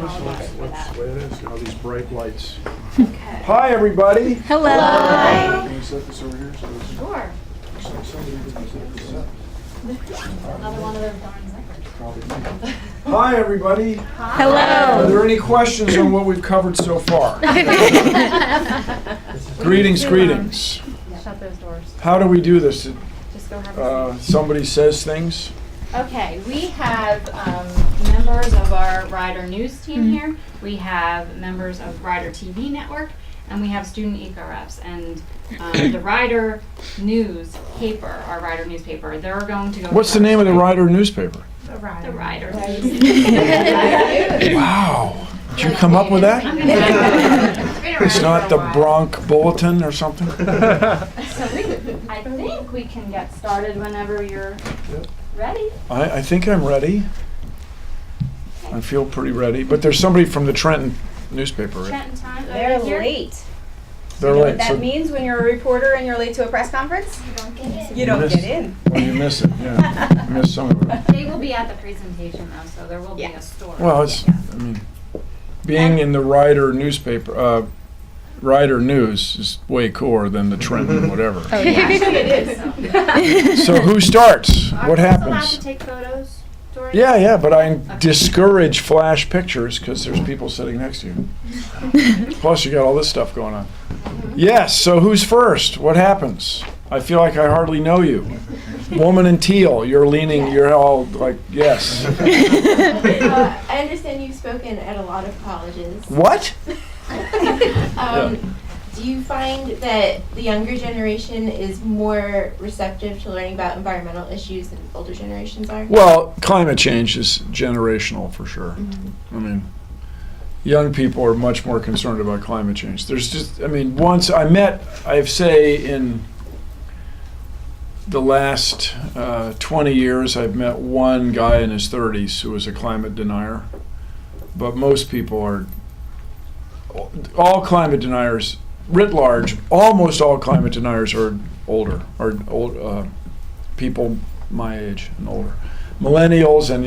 apologize for that. That's the way it is, these bright lights. Okay. Hi, everybody. Hello. Hi. Can we set this over here? Sure. Another one of those darn zippers. Hi, everybody. Hello. Are there any questions on what we've covered so far? Greetings, greetings. Shut those doors. How do we do this? Just go have a seat. Somebody says things? Okay, we have members of our Rider News team here. We have members of Rider TV Network, and we have student eco reps. And the Rider News paper, our Rider newspaper, they're going to go. What's the name of the Rider newspaper? The Rider. Wow. Did you come up with that? It's not the Bronx Bulletin or something? So I think we can get started whenever you're ready. I think I'm ready. I feel pretty ready. But there's somebody from the Trenton newspaper, right? Trenton Times. They're over here. late. They're You know late. what that means when you're a reporter and you're late to a press conference? You don't miss- get in. Well, you miss it, yeah. You miss some of it. They will be at the presentation though, so there will be Yeah. a story. Well, it's, I mean, being in the Rider newspaper, Rider News is way cooler than the Trenton whatever. Actually, it is. So who starts? Are What we allowed to happens? take photos during? Yeah, but I discourage flash pictures because there's people sitting next to you. Plus, you got all this stuff going on. Yes, so who's first? What happens? I feel like I hardly know you. Woman in teal, you're leaning, you're all like, yes. I understand you've spoken at a lot of colleges. What? Do you find that the younger generation is more receptive to learning about environmental issues than older generations are? Well, climate change is generational for sure. I mean, young people are much more concerned about climate change. There's just, I mean, once I've say in the last 20 years, I've met one guy in his 30s who was a climate denier. But most people are, all climate deniers, writ large, almost all climate deniers are older, are old people my age and older. Millennials and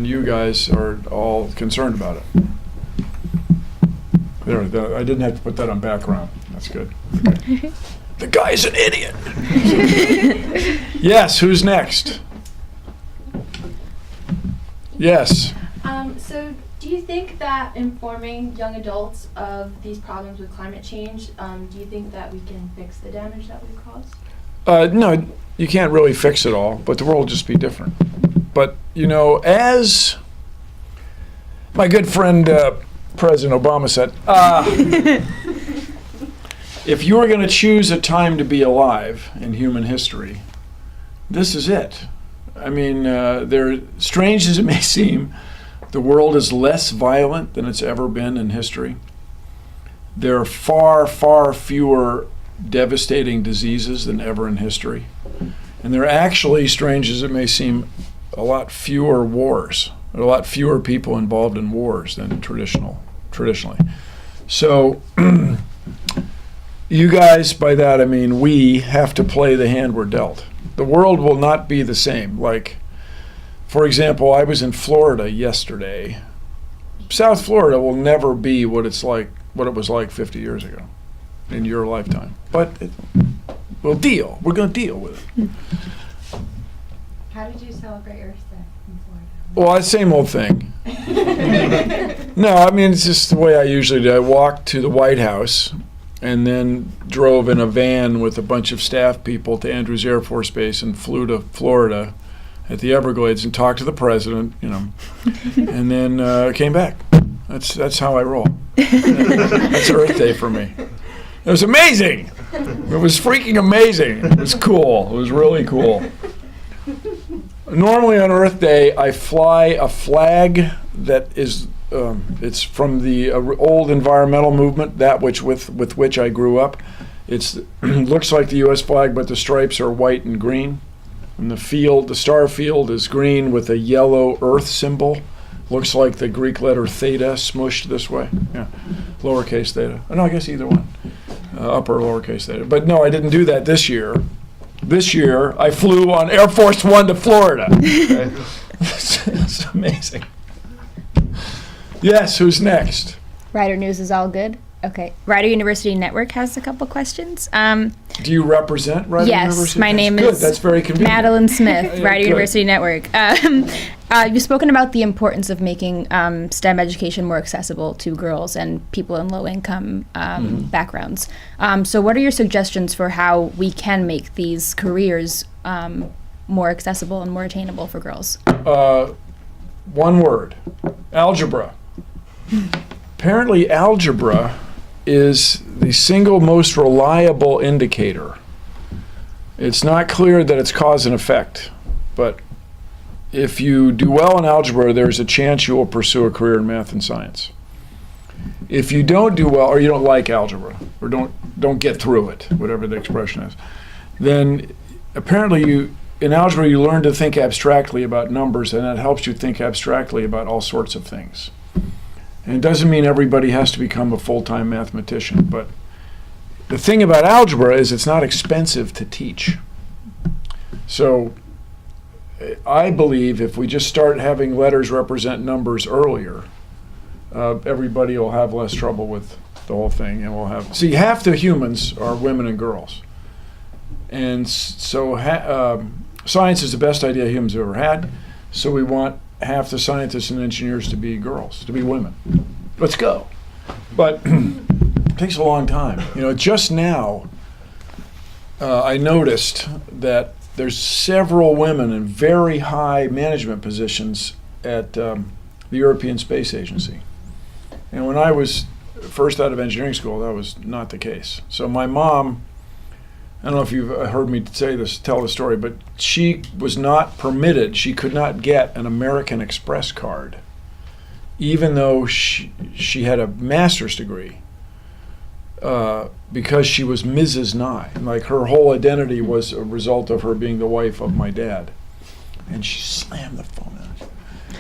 you guys are all concerned about it. There, I didn't have to put that on background. That's good. Okay. The guy's an idiot. Yes, who's next? Yes. So do you think that informing young adults of these problems with climate change, do you think that we can fix the damage that we've caused? No, you can't really fix it all, but the world will just be different. But, you know, as my good friend President Obama said, if you were going to choose a time to be alive in human history, this is it. I mean, strange as it may seem, the world is less violent than it's ever been in history. There are far, far fewer devastating diseases than ever in history. And there are actually, strange as it may seem, a lot fewer wars. There are a lot fewer people involved in wars than traditionally. So you guys, by that I mean we have to play the hand we're dealt. The world will not be the same. Like, for example, I was in Florida yesterday. South Florida will never be what it was like 50 years ago in your lifetime. But we'll deal. We're going to deal with it. How did you celebrate Earth Day in Florida? Well, the same old thing. No, I mean, it's just the way I usually do. I walked to the White House and then drove in a van with a bunch of staff people to Andrews Air Force Base and flew to Florida at the Everglades and talked to the president, you know, and then came back. That's how I roll. That's Earth Day for me. It was amazing. It was freaking amazing. It was cool. It was really cool. Normally on Earth Day, I fly a flag that is, it's from the old environmental movement, that with which I grew up. It looks like the U.S. flag, but the stripes are white and green. And the star field is green with a yellow Earth symbol. Looks like the Greek letter theta smushed this way. Yeah, lowercase theta. Oh, no, I guess either one. Upper lowercase theta. But no, I didn't do that this year. This year, I flew on Air Force One to Florida. It's amazing. Yes, who's next? Rider News is all good? Okay. Rider University Network has a couple questions. Do you represent Rider Yes, University? my name Good, is that's very convenient. Madeline Smith, Yeah, Rider good. University Network. You've spoken about the importance of making STEM education more accessible to girls and people in low-income backgrounds. So what are your suggestions for how we can make these careers more accessible and more attainable for girls? One word, algebra. Apparently algebra is the single most reliable indicator. It's not clear that it's cause and effect, but if you do well in algebra, there's a chance you will pursue a career in math and science. If you don't do well, or you don't like algebra, or don't get through it, whatever the expression is, then apparently in algebra you learn to think abstractly about numbers, and that helps you think abstractly about all sorts of things. And it doesn't mean everybody has to become a full-time mathematician, but the thing about algebra is it's not expensive to teach. So I believe if we just start having letters represent numbers earlier, everybody will have less trouble with the whole thing, and we'll have, see, half the humans are women and girls. And so science is the best idea humans have ever had, so we want half the scientists and engineers to be girls, to be women. Let's go. But it takes a long time. You know, just now I noticed that there's several women in very high management positions at the European Space Agency. And when I was first out of engineering school, that was not the case. So my mom, I don't know if you've heard me say this, tell the story, but she was not permitted, she could not get an American Express card, even though she had a master's degree, because she was Mrs. Nye. Like, her whole identity was a result of her being the wife of my dad. And she slammed the phone out.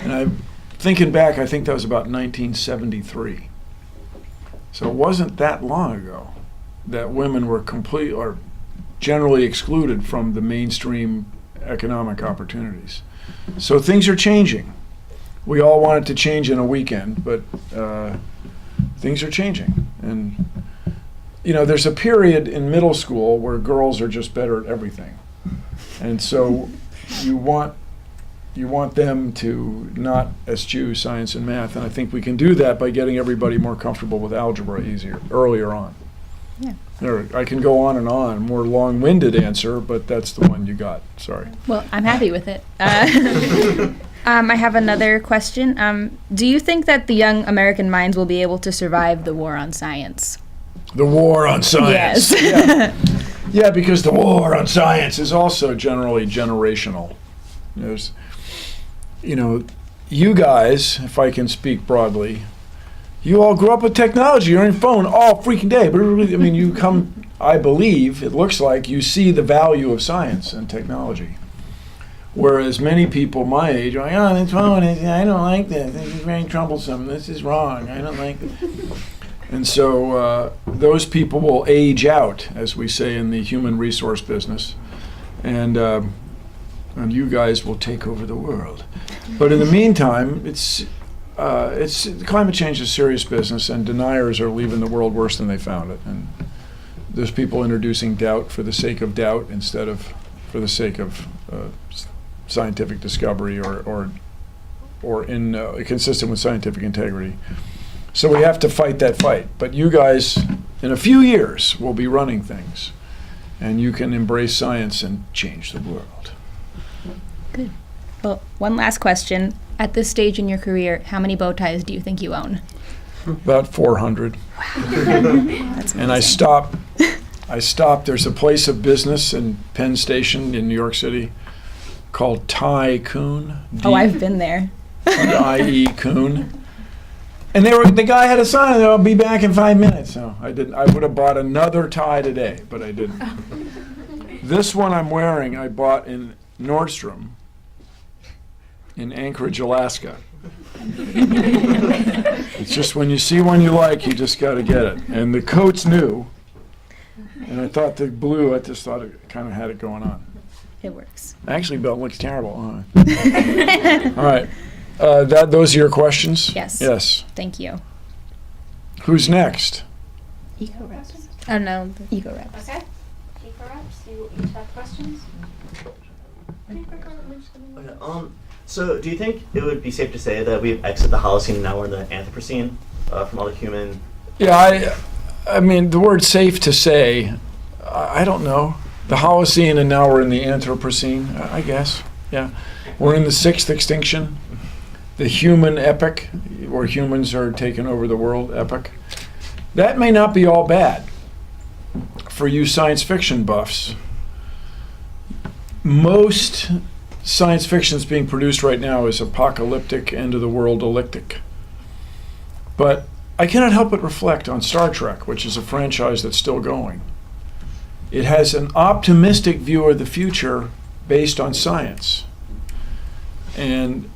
And thinking back, I think that was about 1973. So it wasn't that long ago that women were generally excluded from the mainstream economic opportunities. So things are changing. We all want it to change in a weekend, but things are changing. And you know, there's a period in middle school where girls are just better at everything. And so you want them to not eschew science and math, and I think we can do that by getting everybody more comfortable with algebra earlier on. Yeah. I can go on and on, more long-winded answer, but that's the one you got. Sorry. Well, I'm happy with it. I have another question. Do you think that the young American minds will be able to survive the war on science? The war on science. Yes. Yeah, because the war on science is also generally generational. There's, you know, you guys, if I can speak broadly, you all grew up with technology. You're on your phone all freaking day. But I mean, you come, I believe, it looks like you see the value of science and technology. Whereas many people my age are like, oh, this phone, I don't like this. This is very troublesome. This is wrong. I don't like this. And so those people will age out, as we say in the human resource business. And you guys will take over the world. But in the meantime, it's climate change is serious business, and deniers are leaving the world worse than they found it. And there's people introducing doubt for the sake of doubt instead of for the sake of scientific discovery or consistent with scientific integrity. So we have to fight that fight. But you guys, in a few years, will be running things, and you can embrace science and change the world. Good. Well, one last question. At this stage in your career, how many bow ties do you think you own? About 400. That's And I stopped. There's a place of business in Penn Station in New York City called Tie Coon. Oh, I've been there. I-E Coon. And the guy had a sign, I'll be back in 5 minutes. So I didn't. I would have bought another tie today, but I didn't. This one I'm wearing, I bought in Nordstrom in Anchorage, Alaska. It's just when you see one you like, you just got to get it. And the coat's new. And I thought the blue, I just thought it kind of had it going on. It works. Actually, Bill, it looks terrible. All right. Those are your questions? Yes. Yes. Thank you. Who's next? Eco reps. I don't know. Eco reps. Okay. Eco reps, you each have questions? Okay, so do you think it would be safe to say that we've exited the Holocene and now we're in the Anthropocene from all the human? Yeah, I mean, the word safe to say, I don't know. The Holocene and now we're in the Anthropocene, I guess. Yeah. We're in the sixth extinction, the human epoch, where humans are taking over the world epoch. That may not be all bad for you science fiction buffs. Most science fiction that's being produced right now is apocalyptic, end of the world eclectic. But I cannot help but reflect on Star Trek, which is a franchise that's still going. It has an optimistic view of the future based on science. And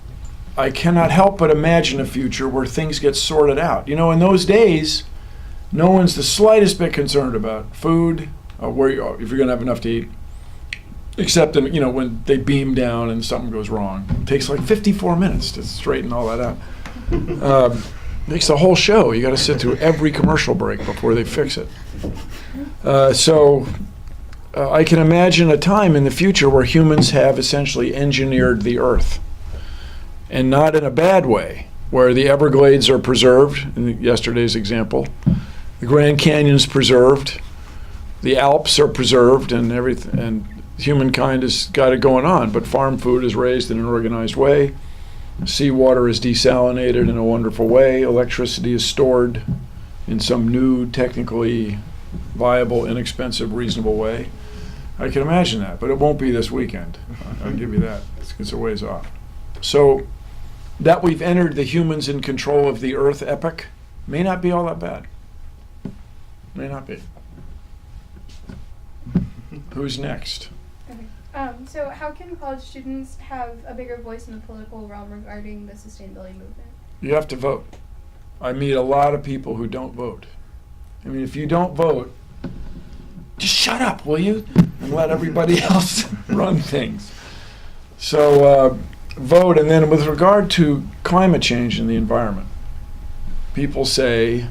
I cannot help but imagine a future where things get sorted out. You know, in those days, no one's the slightest bit concerned about food, where you are, if you're going to have enough to eat. Except, you know, when they beam down and something goes wrong. It takes like 54 minutes to straighten all that out. Makes the whole show. You got to sit through every commercial break before they fix it. So I can imagine a time in the future where humans have essentially engineered the Earth. And not in a bad way, where the Everglades are preserved, in yesterday's example. The Grand Canyon's preserved. The Alps are preserved, and everything. And humankind has got it going on, but farm food is raised in an organized way. Seawater is desalinated in a wonderful way. Electricity is stored in some new, technically viable, inexpensive, reasonable way. I can imagine that, but it won't be this weekend. I'll give you that. It's a ways off. So that we've entered the humans in control of the Earth epoch may not be all that bad. May not be. Who's next? So how can college students have a bigger voice in the political realm regarding the sustainability movement? You have to vote. I meet a lot of people who don't vote. I mean, if you don't vote, just shut up, will you? And let everybody else run things. So vote. And then with regard to climate change and the environment, people say,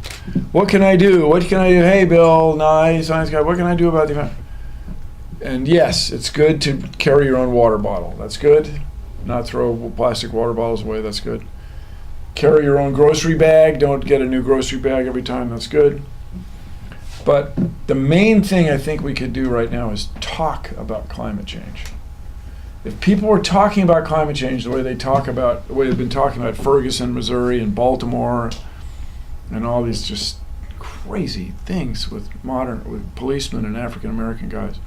what can I do? What can I do? Hey, Bill, Nye, Science Guy, what can I do about the environment? And yes, it's good to carry your own water bottle. That's good. Not throw plastic water bottles away. That's good. Carry your own grocery bag. Don't get a new grocery bag every time. That's good. But the main thing I think we could do right now is talk about climate change. If people were talking about climate change the way they've been talking about Ferguson, Missouri, and Baltimore, and all these just crazy things with policemen and African American guys.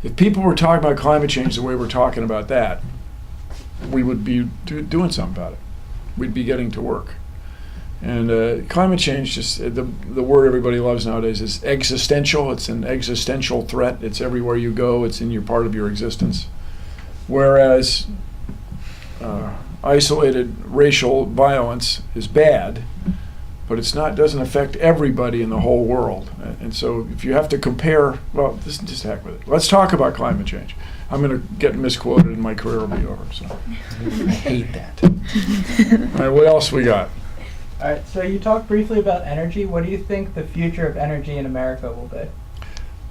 If people were talking about climate change the way we're talking about that, we would be doing something about it. We'd be getting to work. And climate change, just the word everybody loves nowadays is existential. It's an existential threat. It's everywhere you go. It's in your part of your existence. Whereas isolated racial violence is bad, but doesn't affect everybody in the whole world. And so if you have to compare, well, just heck with it. Let's talk about climate change. I'm going to get misquoted and my career will be over. So I hate that. All right, what else we got? All right, so you talked briefly about energy. What do you think the future of energy in America will be?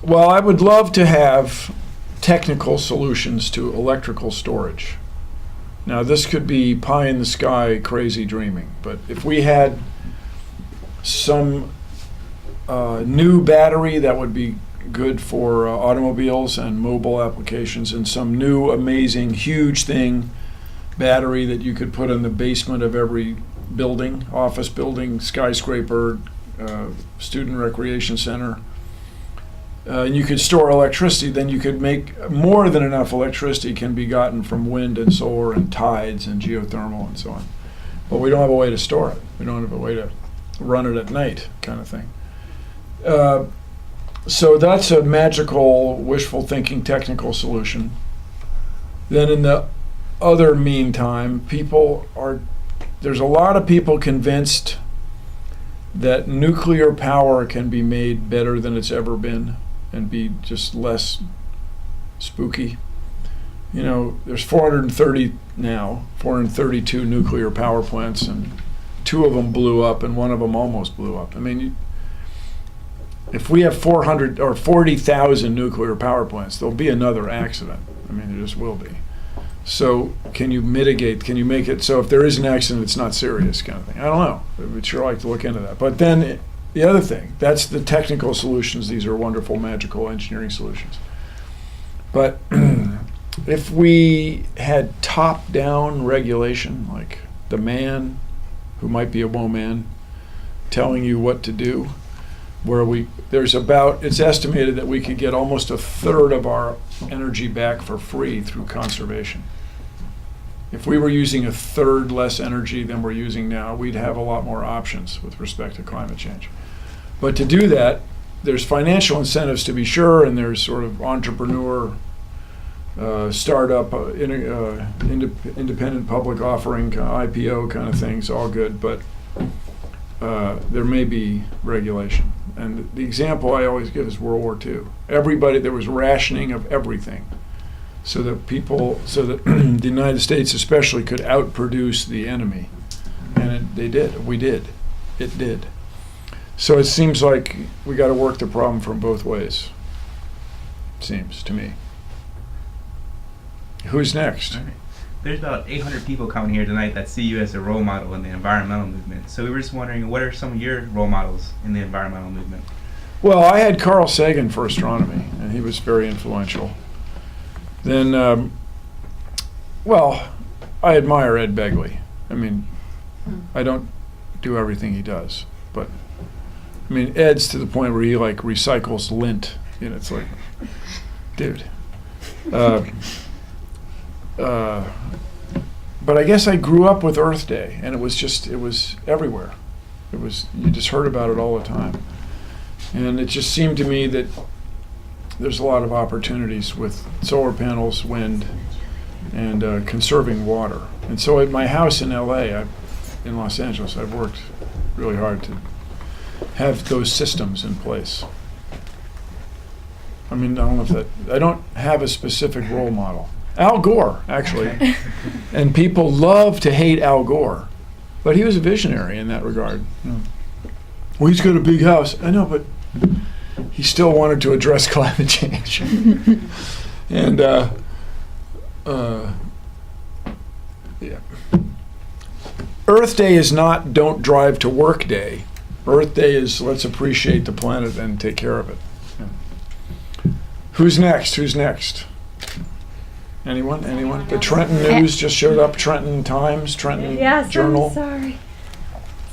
Well, I would love to have technical solutions to electrical storage. Now, this could be pie in the sky, crazy dreaming, but if we had some new battery that would be good for automobiles and mobile applications, and some new amazing huge battery that you could put in the basement of every building, office building, skyscraper, student recreation center, and you could store electricity, then you could make more than enough electricity can be gotten from wind and solar and tides and geothermal and so on. But we don't have a way to store it. We don't have a way to run it at night, kind of thing. So that's a magical, wishful thinking technical solution. Then in the other meantime, there's a lot of people convinced that nuclear power can be made better than it's ever been and be just less spooky. you know, there's 432 nuclear power plants, and 2 of them blew up and 1 of them almost blew up. I mean, if we have 400 or 40,000 nuclear power plants, there'll be another accident. I mean, there just will be. So can you mitigate, can you make it so if there is an accident, it's not serious kind of thing? I don't know. We'd sure like to look into that. But then the other thing, that's the technical solutions. These are wonderful, magical engineering solutions. But if we had top-down regulation, like the man who might be a woman telling you what to do, where it's estimated that we could get almost 1/3 of our energy back for free through conservation. If we were using 1/3 less energy than we're using now, we'd have a lot more options with respect to climate change. But to do that, there's financial incentives to be sure, and there's sort of entrepreneur, startup, independent public offering, IPO kind of things, all good, but there may be regulation. And the example I always give is World War II. There was rationing of everything so that the United States especially could outproduce the enemy. And it did. So it seems like we got to work the problem from both ways. Seems to me. Who's next? There's about 800 people coming here tonight that see you as a role model in the environmental movement. So we were just wondering, what are some of your role models in the environmental movement? Well, I had Carl Sagan for astronomy, and he was very influential. Then, I admire Ed Begley. I mean, I don't do everything he does, but I mean, Ed's to the point where he like recycles lint. You know, it's like, dude. But I guess I grew up with Earth Day, and it was everywhere. You just heard about it all the time. And it just seemed to me that there's a lot of opportunities with solar panels, wind, and conserving water. And so at my house in LA, in Los Angeles, I've worked really hard to have those systems in place. I mean, I don't have a specific role model. Al Gore, actually. And people love to hate Al Gore. But he was a visionary in that regard. Well, he's got a big house. I know, but he still wanted to address climate change. And, yeah. Earth Day is not don't drive to work day. Earth Day is let's appreciate the planet and take care of it. Yeah. Who's next? Anyone? The Trenton News just showed up. Trenton Times, Trenton Journal. I'm sorry.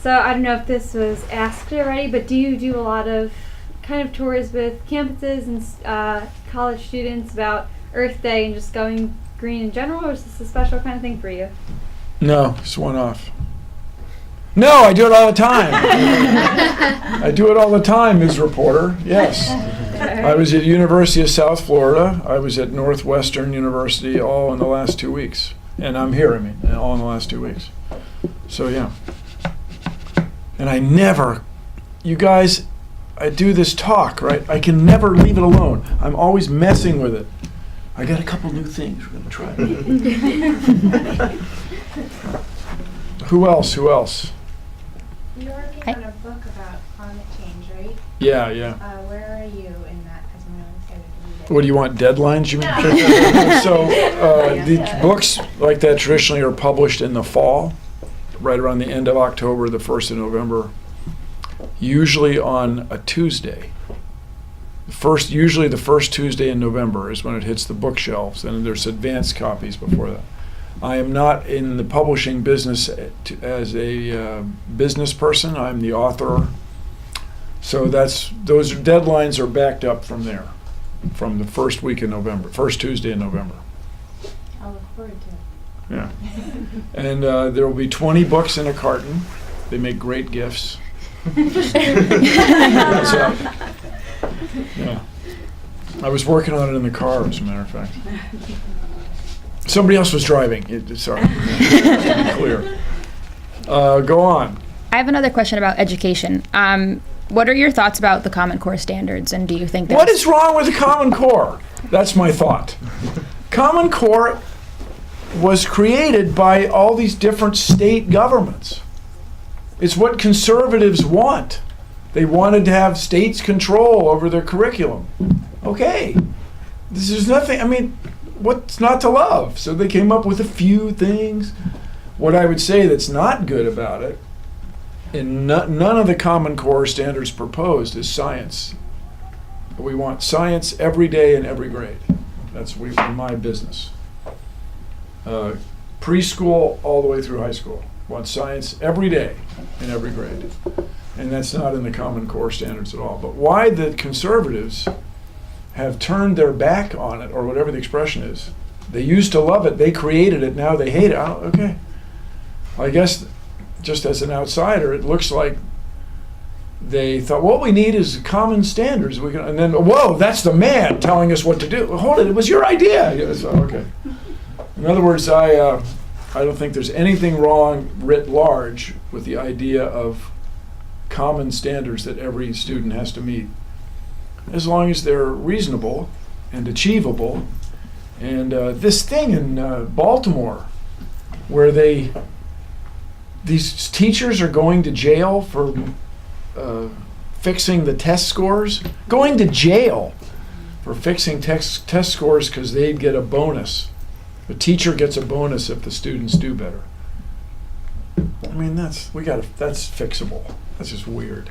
So I don't know if this was asked already, but do you do a lot of kind of tours with campuses and college students about Earth Day and just going green in general, or is this a special kind of thing for you? No, it's one-off. No, I do it all the time. I do it all the time, Ms. Reporter. Yes. I was at University of South Florida. I was at Northwestern University all in the last 2 weeks. And I'm here, all in the last 2 weeks. So, yeah. And you guys, I do this talk, right? I can never leave it alone. I'm always messing with it. I got a couple new things we're going to try. Who else? You're working on a book about climate change, right? Yeah. Where are you in that? Because I'm really excited to read it. What do you want, deadlines, you mean? So the books like that traditionally are published in the fall, right around the end of October, the 1st of November, usually on a Tuesday. Usually the first Tuesday in November is when it hits the bookshelves, and there's advanced copies before that. I am not in the publishing business as a business person. I'm the author. So those deadlines are backed up from there, from the first Tuesday in November. I'll look forward to it. Yeah. And there will be 20 books in a carton. They make great gifts. Yeah. I was working on it in the car, as a matter of fact. Somebody else was driving. Sorry. Clear. Go on. I have another question about education. What are your thoughts about the Common Core standards, and do you think What is wrong with the Common Core? That's my thought. Common Core was created by all these different state governments. It's what conservatives want. They wanted to have states control over their curriculum. Okay, there's nothing, I mean, what's not to love? So they came up with a few things. What I would say that's not good about it, and none of the Common Core standards proposed is science. We want science every day in every grade. That's my business. Preschool all the way through high school. Want science every day in every grade. And that's not in the Common Core standards at all. But why the conservatives have turned their back on it, or whatever the expression is. They used to love it, they created it, now they hate it. Okay. I guess just as an outsider, it looks like they thought, what we need is common standards. And then, whoa, that's the man telling us what to do. Well, hold it was your idea. Yeah, so, okay. In other words, I don't think there's anything wrong writ large with the idea of common standards that every student has to meet, as long as they're reasonable and achievable. And this thing in Baltimore, where these teachers are going to jail for fixing the test scores, going to jail for fixing test scores because they'd get a bonus. The teacher gets a bonus if the students do better. I mean, that's fixable. That's just weird.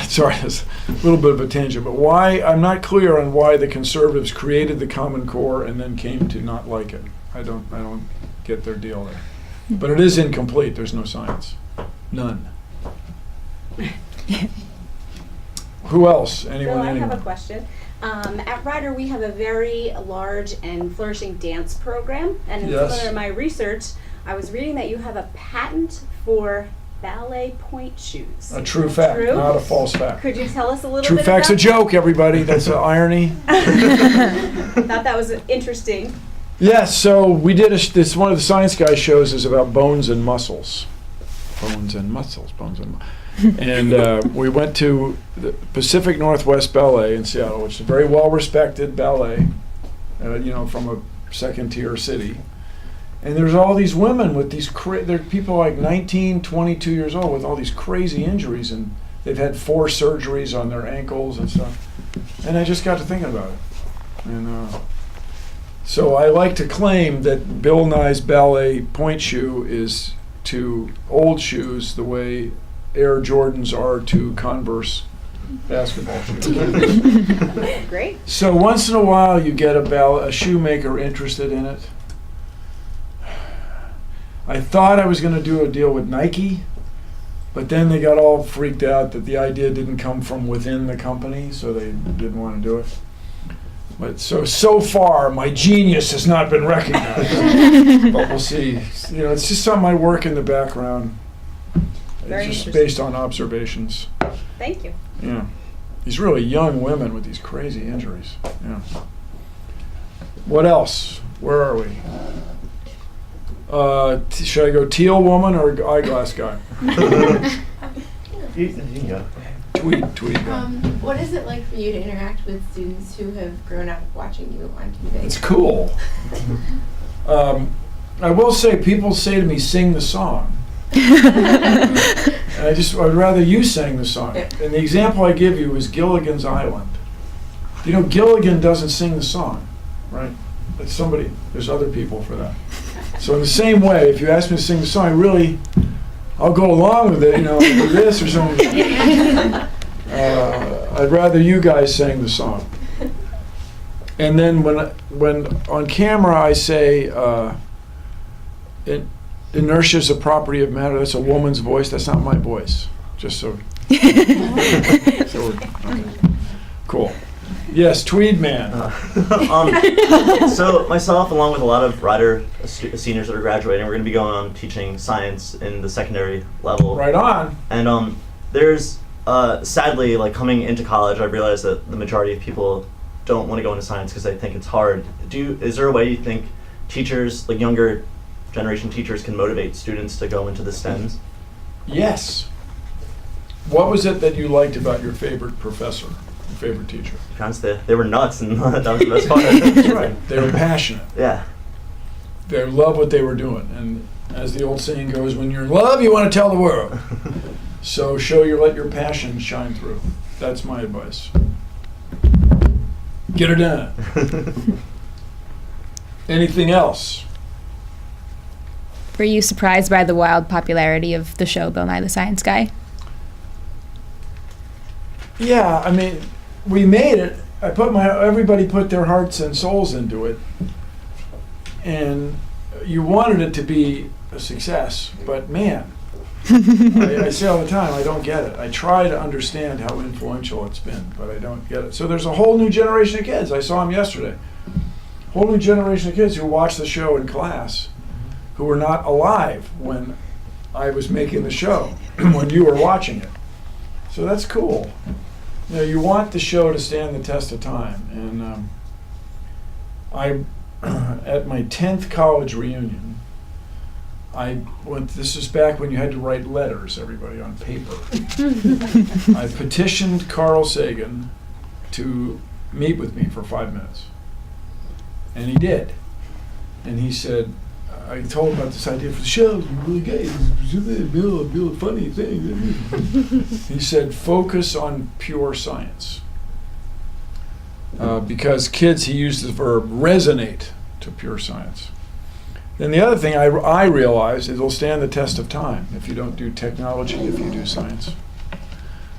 Sorry, that's a little bit of a tangent, but why, I'm not clear on why the conservatives created the Common Core and then came to not like it. I don't get their deal there. But it is incomplete, there's no science. None. Who else? Anyone? I have a question. At Ryder, we have a very large and flourishing dance program, and in some of my research, I was reading that you have a patent for ballet point shoes. A true fact, not a false fact. Could you tell us a little bit about True fact's a joke, everybody. That's an irony. I thought that was interesting. Yes, so we did this. One of the Science Guy shows is about bones and muscles. Bones and muscles, bones and and we went to the Pacific Northwest Ballet in Seattle, which is a very well-respected ballet, from a second-tier city. And there's all these women with these, they're people like 19, 22 years old with all these crazy injuries, and they've had 4 surgeries on their ankles and stuff. And I just got to thinking about it. And so I like to claim that Bill Nye's ballet point shoe is to old shoes the way Air Jordans are to Converse basketball shoes. Great. So once in a while you get a shoemaker interested in it. I thought I was going to do a deal with Nike, but then they got all freaked out that the idea didn't come from within the company, so they didn't want to do it. But so far, my genius has not been recognized. But we'll see. It's just something I work in the background. Very it's just interesting. based on observations. Thank you. Yeah. These really young women with these crazy injuries. Yeah. What else? Where are we? Should I go teal woman or eyeglass guy? You can go. Tweet guy. What is it like for you to interact with students who have grown up watching you on TV? It's cool. I will say, people say to me, sing the song. And I'd rather you sang the song. And the example I give you is Gilligan's Island. Gilligan doesn't sing the song, right? It's somebody, there's other people for that. So in the same way, if you ask me to sing the song, I'll go along with it, do this or something. I'd rather you guys sang the song. And then when on camera I say, inertia is a property of matter, that's a woman's voice, that's not my voice. Just so. Okay. Cool. Yes, Tweed Man. So myself, along with a lot of Ryder seniors that are graduating, we're going to be going on teaching science in the secondary level. Right on. And there's, sadly, coming into college, I realized that the majority of people don't want to go into science because they think it's hard. Is there a way you think teachers, younger generation teachers, can motivate students to go into the STEMs? Yes. What was it that you liked about your favorite professor? favorite teacher? They were nuts, and that was the best part. That's right. They were passionate. Yeah. They loved what they were doing. And as the old saying goes, when you're in love, you want to tell the world. So let your passion shine through. That's my advice. Get her done. Anything else? Were you surprised by the wild popularity of the show Bill Nye the Science Guy? Yeah, I mean, we made it. Everybody put their hearts and souls into it. And you wanted it to be a success, but man, I say all the time, I don't get it. I try to understand how influential it's been, but I don't get it. So there's a whole new generation of kids. I saw them yesterday. Whole new generation of kids who watch the show in class, who were not alive when I was making the show, when you were watching it. So that's cool. You know, you want the show to stand the test of time. And at my 10th college reunion, this is back when you had to write letters, everybody, on paper. I petitioned Carl Sagan to meet with me for 5 minutes. And he did. And he said, I told him about this idea for the show. It was really great. It was a funny thing. He said, focus on pure science. Because kids, he used the verb resonate to pure science. Then the other thing I realized, it'll stand the test of time if you don't do technology, if you do science.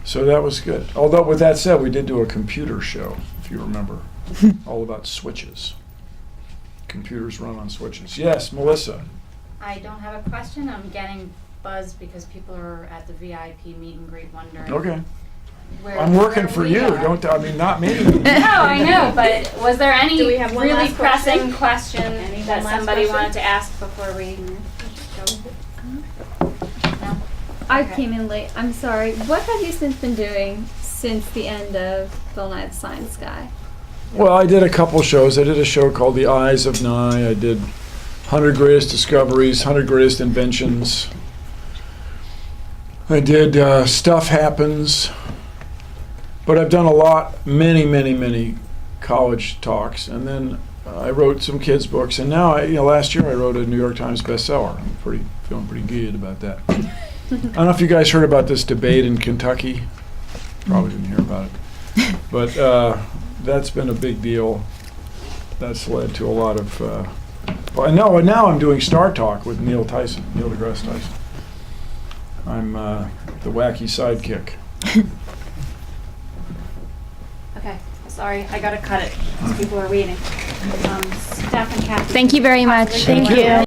So that was good. Although with that said, we did do a computer show, if you remember, all about switches. Computers run on switches. Yes, Melissa. I don't have a question. I'm getting buzzed because people are at the VIP meet and greet wondering. Okay. I'm working for you. Not me. No, I know, but was there any Do we have one really last pressing question Any that one last somebody question? wanted to ask before we go? No? I Okay. came in late. I'm sorry. What have you since been doing since the end of Bill Nye the Science Guy? Well, I did a couple shows. I did a show called The Eyes of Nye. I did 100 Greatest Discoveries, 100 Greatest Inventions. I did Stuff Happens. But I've done many college talks. And then I wrote some kids' books. And now, last year I wrote a New York Times bestseller. I'm feeling pretty good about that. I don't know if you guys heard about this debate in Kentucky. Probably didn't hear about it. But that's been a big deal. That's led to a lot of... and now I'm doing Star Talk with Neil deGrasse Tyson. I'm the wacky sidekick. Okay, sorry, I gotta cut it because people are waiting. Steph and Kathy. Thank you very much. Thank you.